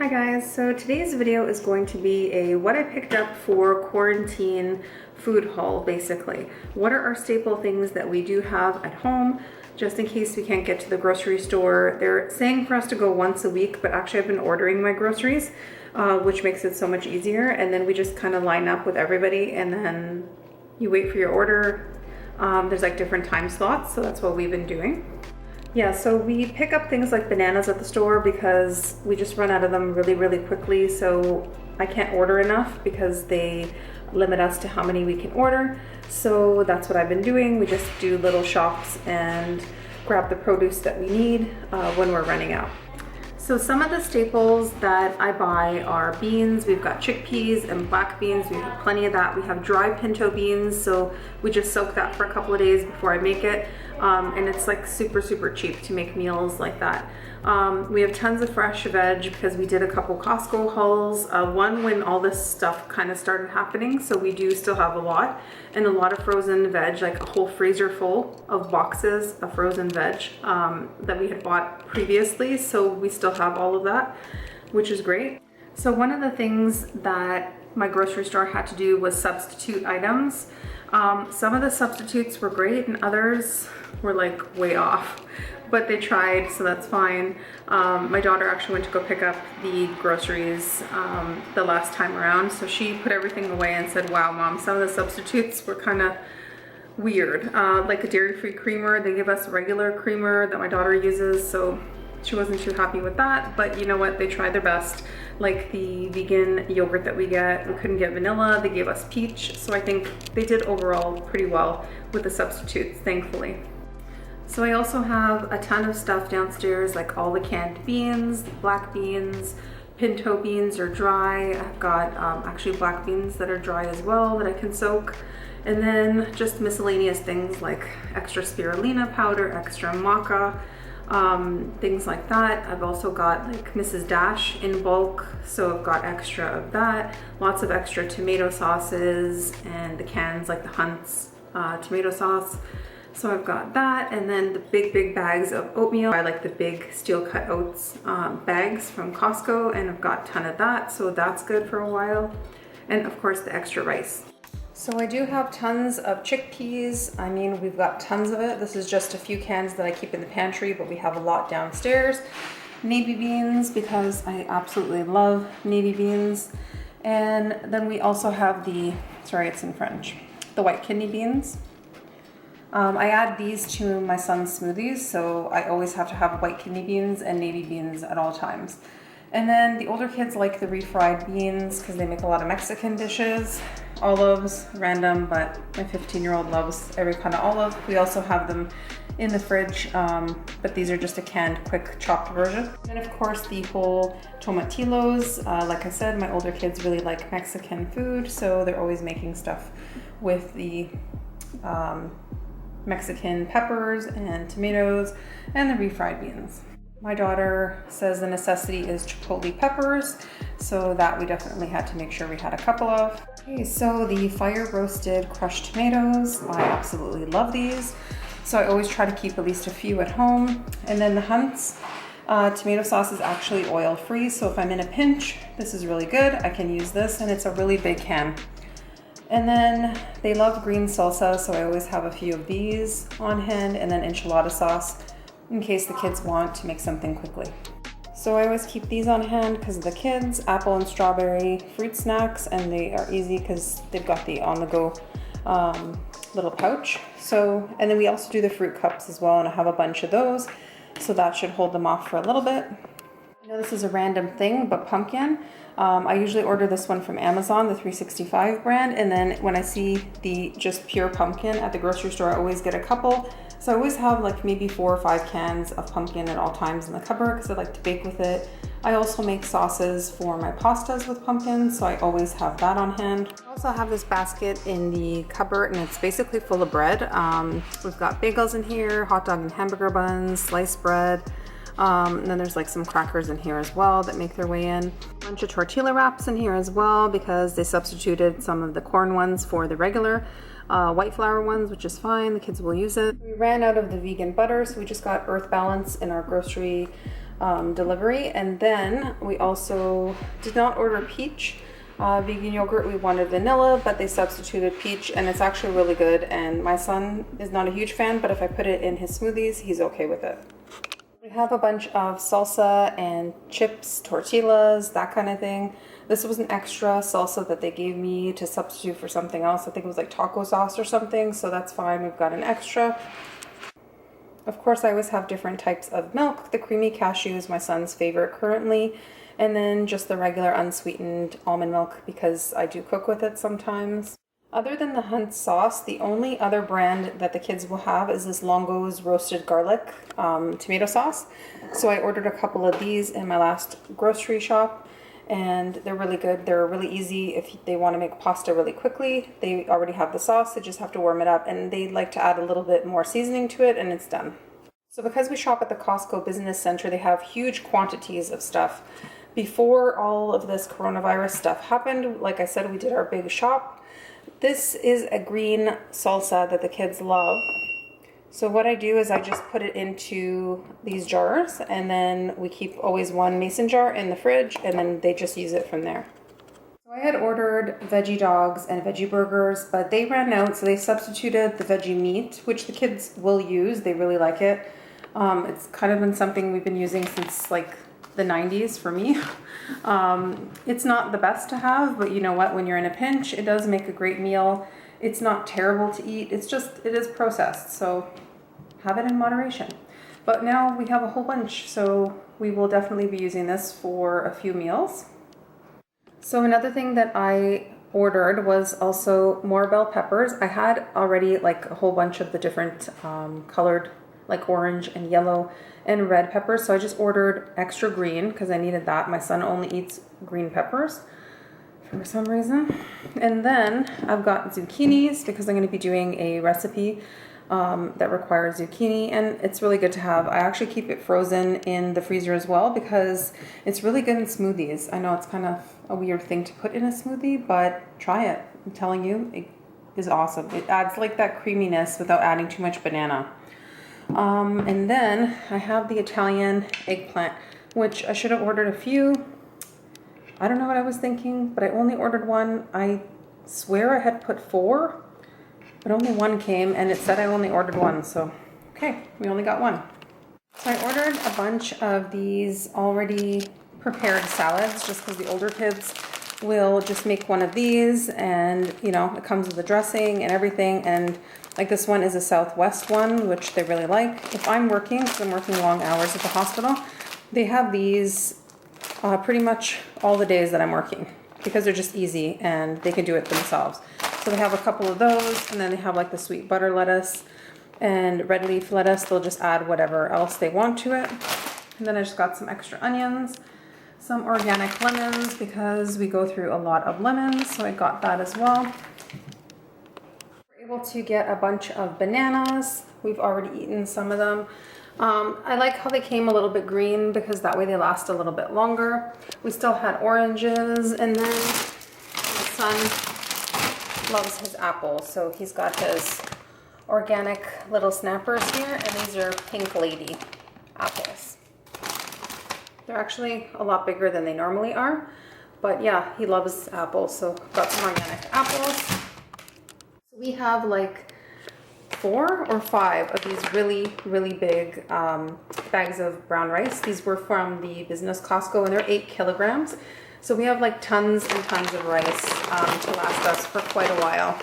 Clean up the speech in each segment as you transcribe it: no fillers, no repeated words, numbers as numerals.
Hi guys, so today's video is going to be a what I picked up for quarantine food haul basically. What are our staple things that we do have at home just in case we can't get to the grocery store? They're saying for us to go once a week, but actually I've been ordering my groceries, which makes it so much easier, and then we just kind of line up with everybody and then you wait for your order. There's like different time slots, so that's what we've been doing. Yeah, so we pick up things like bananas at the store because we just run out of them really quickly, so I can't order enough because they limit us to how many we can order. So that's what I've been doing. We just do little shops and grab the produce that we need when we're running out. So some of the staples that I buy are beans. We've got chickpeas and black beans. We have plenty of that. We have dry pinto beans, so we just soak that for a couple of days before I make it. And it's like super cheap to make meals like that. We have tons of fresh veg because we did a couple Costco hauls. One when all this stuff kind of started happening, so we do still have a lot. And a lot of frozen veg, like a whole freezer full of boxes of frozen veg that we had bought previously. So we still have all of that, which is great. So one of the things that my grocery store had to do was substitute items. Some of the substitutes were great and others were like way off, but they tried, so that's fine. My daughter actually went to go pick up the groceries the last time around, so she put everything away and said, wow mom, some of the substitutes were kind of weird. Like a dairy-free creamer, they give us regular creamer that my daughter uses, so she wasn't too happy with that, but you know what, they tried their best. Like the vegan yogurt that we get, we couldn't get vanilla, they gave us peach, so I think they did overall pretty well with the substitutes, thankfully. So I also have a ton of stuff downstairs, like all the canned beans, black beans, pinto beans are dry. I've got actually black beans that are dry as well that I can soak. And then just miscellaneous things like extra spirulina powder, extra maca, things like that. I've also got like Mrs. Dash in bulk, so I've got extra of that. Lots of extra tomato sauces and the cans like the Hunt's tomato sauce. So I've got that, and then the big bags of oatmeal. I like the big steel cut oats bags from Costco, and I've got a ton of that, so that's good for a while. And of course the extra rice. So I do have tons of chickpeas. I mean, we've got tons of it. This is just a few cans that I keep in the pantry, but we have a lot downstairs. Navy beans, because I absolutely love navy beans. And then we also have the, sorry, it's in French, the white kidney beans. I add these to my son's smoothies, so I always have to have white kidney beans and navy beans at all times. And then the older kids like the refried beans because they make a lot of Mexican dishes. Olives, random, but my 15-year-old loves every kind of olive. We also have them in the fridge, but these are just a canned, quick chopped version. And of course the whole tomatillos. Like I said, my older kids really like Mexican food, so they're always making stuff with the Mexican peppers and tomatoes and the refried beans. My daughter says the necessity is chipotle peppers, so that we definitely had to make sure we had a couple of. Okay, so the fire roasted crushed tomatoes, I absolutely love these. So I always try to keep at least a few at home. And then the Hunt's tomato sauce is actually oil free, so if I'm in a pinch, this is really good. I can use this, and it's a really big can. And then they love green salsa, so I always have a few of these on hand, and then enchilada sauce in case the kids want to make something quickly. So I always keep these on hand because of the kids, apple and strawberry fruit snacks, and they are easy because they've got the on-the-go little pouch. So, and then we also do the fruit cups as well, and I have a bunch of those, so that should hold them off for a little bit. I know this is a random thing, but pumpkin. I usually order this one from Amazon, the 365 brand, and then when I see the just pure pumpkin at the grocery store, I always get a couple. So I always have like maybe 4 or 5 cans of pumpkin at all times in the cupboard because I like to bake with it. I also make sauces for my pastas with pumpkin, so I always have that on hand. I also have this basket in the cupboard, and it's basically full of bread. We've got bagels in here, hot dog and hamburger buns, sliced bread. And then there's like some crackers in here as well that make their way in. A bunch of tortilla wraps in here as well because they substituted some of the corn ones for the regular white flour ones, which is fine. The kids will use it. We ran out of the vegan butter, so we just got Earth Balance in our grocery delivery. And then we also did not order peach vegan yogurt. We wanted vanilla, but they substituted peach, and it's actually really good. And my son is not a huge fan, but if I put it in his smoothies, he's okay with it. We have a bunch of salsa and chips, tortillas, that kind of thing. This was an extra salsa that they gave me to substitute for something else. I think it was like taco sauce or something, so that's fine. We've got an extra. Of course, I always have different types of milk. The creamy cashew is my son's favorite currently, and then just the regular unsweetened almond milk because I do cook with it sometimes. Other than the Hunt sauce, the only other brand that the kids will have is this Longo's roasted garlic tomato sauce. So I ordered a couple of these in my last grocery shop, and they're really good. They're really easy if they want to make pasta really quickly. They already have the sauce, they just have to warm it up, and they like to add a little bit more seasoning to it, and it's done. So because we shop at the Costco Business Center, they have huge quantities of stuff. Before all of this coronavirus stuff happened, like I said, we did our big shop. This is a green salsa that the kids love. So what I do is I just put it into these jars, and then we keep always one mason jar in the fridge, and then they just use it from there. So I had ordered veggie dogs and veggie burgers, but they ran out, so they substituted the veggie meat, which the kids will use. They really like it. It's kind of been something we've been using since like the 90s for me. It's not the best to have, but you know what, when you're in a pinch, it does make a great meal. It's not terrible to eat, it is processed, so have it in moderation. But now we have a whole bunch, so we will definitely be using this for a few meals. So another thing that I ordered was also more bell peppers. I had already like a whole bunch of the different colored, like orange and yellow and red peppers, so I just ordered extra green because I needed that. My son only eats green peppers for some reason. And then I've got zucchinis because I'm going to be doing a recipe that requires zucchini, and it's really good to have. I actually keep it frozen in the freezer as well because it's really good in smoothies. I know it's kind of a weird thing to put in a smoothie, but try it. I'm telling you, it is awesome. It adds like that creaminess without adding too much banana. And then I have the Italian eggplant, which I should have ordered a few. I don't know what I was thinking, but I only ordered one. I swear I had put 4, but only 1 came, and it said I only ordered 1, so okay, we only got 1. So I ordered a bunch of these already prepared salads just because the older kids will just make one of these, and you know, it comes with the dressing and everything. And like this one is a Southwest one, which they really like. If I'm working, because I'm working long hours at the hospital, they have these pretty much all the days that I'm working because they're just easy and they can do it themselves. So they have a couple of those, and then they have like the sweet butter lettuce and red leaf lettuce. They'll just add whatever else they want to it. And then I just got some extra onions, some organic lemons because we go through a lot of lemons, so I got that as well. Able to get a bunch of bananas. We've already eaten some of them. I like how they came a little bit green because that way they last a little bit longer. We still had oranges, and then my son loves his apples, so he's got his organic little snappers here, and these are Pink Lady apples. They're actually a lot bigger than they normally are, but yeah, he loves apples, so got some organic apples. We have like 4 or 5 of these really big bags of brown rice. These were from the business Costco, and they're 8 kilograms. So we have like tons and tons of rice to last us for quite a while.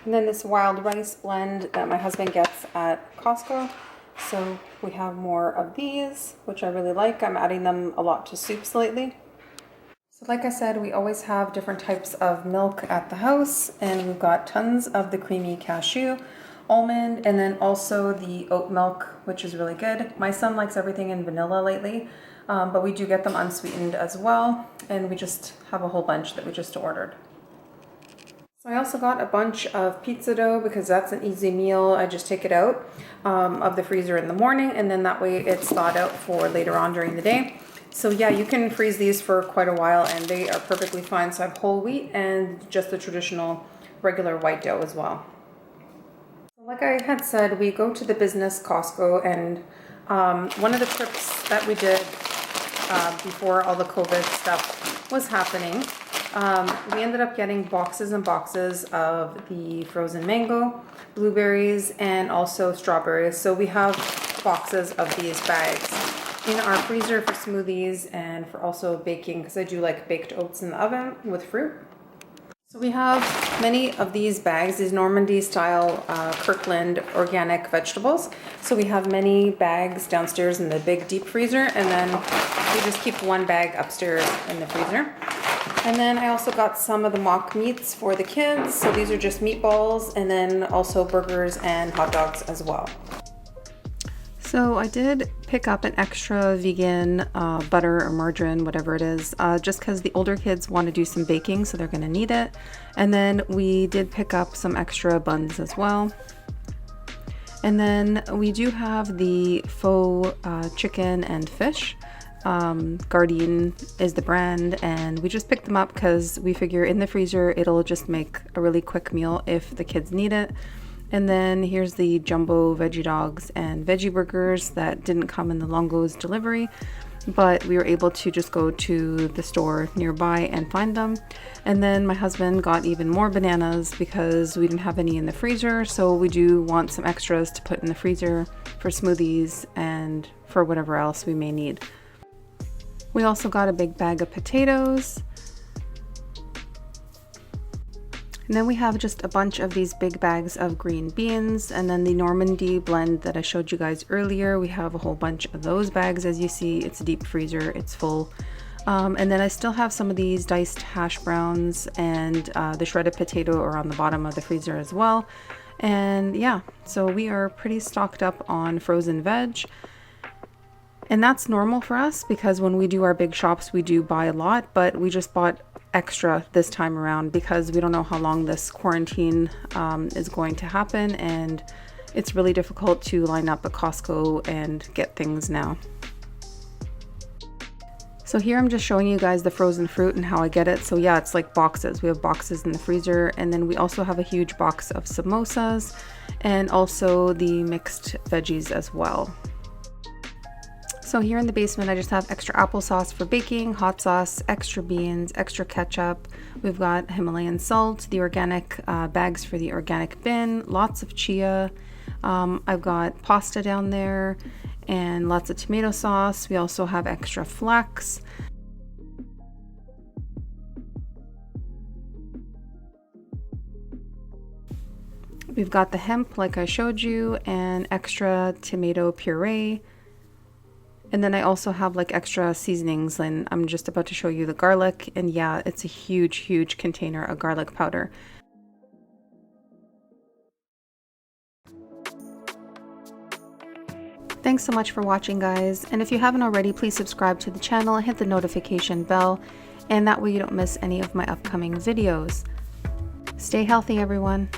And then this wild rice blend that my husband gets at Costco. So we have more of these, which I really like. I'm adding them a lot to soups lately. So like I said, we always have different types of milk at the house, and we've got tons of the creamy cashew, almond, and then also the oat milk, which is really good. My son likes everything in vanilla lately, but we do get them unsweetened as well, and we just have a whole bunch that we just ordered. So I also got a bunch of pizza dough because that's an easy meal. I just take it out of the freezer in the morning, and then that way it's thawed out for later on during the day. So yeah, you can freeze these for quite a while and they are perfectly fine. So I have whole wheat and just the traditional regular white dough as well. Like I had said, we go to the business Costco, and One of the trips that we did before all the COVID stuff was happening, we ended up getting boxes and boxes of the frozen mango, blueberries, and also strawberries. So we have boxes of these bags in our freezer for smoothies and for also baking, because I do like baked oats in the oven with fruit. So we have many of these bags, these Normandy style Kirkland organic vegetables. So we have many bags downstairs in the big deep freezer, and then we just keep one bag upstairs in the freezer. And then I also got some of the mock meats for the kids. So these are just meatballs, and then also burgers and hot dogs as well. So I did pick up an extra vegan butter or margarine, whatever it is, just because the older kids want to do some baking, so they're going to need it. And then we did pick up some extra buns as well. And then we do have the faux chicken and fish. Gardein is the brand, and we just picked them up because we figure in the freezer it'll just make a really quick meal if the kids need it. And then here's the jumbo veggie dogs and veggie burgers that didn't come in the Longo's delivery, but we were able to just go to the store nearby and find them. And then my husband got even more bananas because we didn't have any in the freezer, so we do want some extras to put in the freezer for smoothies and for whatever else we may need. We also got a big bag of potatoes. And then we have just a bunch of these big bags of green beans, and then the Normandy blend that I showed you guys earlier. We have a whole bunch of those bags. As you see, it's a deep freezer, it's full. And then I still have some of these diced hash browns, and the shredded potato are on the bottom of the freezer as well. And yeah, so we are pretty stocked up on frozen veg. And that's normal for us because when we do our big shops, we do buy a lot, but we just bought extra this time around because we don't know how long this quarantine is going to happen, and it's really difficult to line up at Costco and get things now. So here I'm just showing you guys the frozen fruit and how I get it. So yeah, it's like boxes. We have boxes in the freezer, and then we also have a huge box of samosas and also the mixed veggies as well. So here in the basement, I just have extra applesauce for baking, hot sauce, extra beans, extra ketchup. We've got Himalayan salt, the organic bags for the organic bin, lots of chia. I've got pasta down there and lots of tomato sauce. We also have extra flax. We've got the hemp like I showed you, and extra tomato puree. And then I also have like extra seasonings, and I'm just about to show you the garlic, and yeah, it's a huge container of garlic powder. Thanks so much for watching, guys, and if you haven't already, please subscribe to the channel and hit the notification bell, and that way you don't miss any of my upcoming videos. Stay healthy, everyone.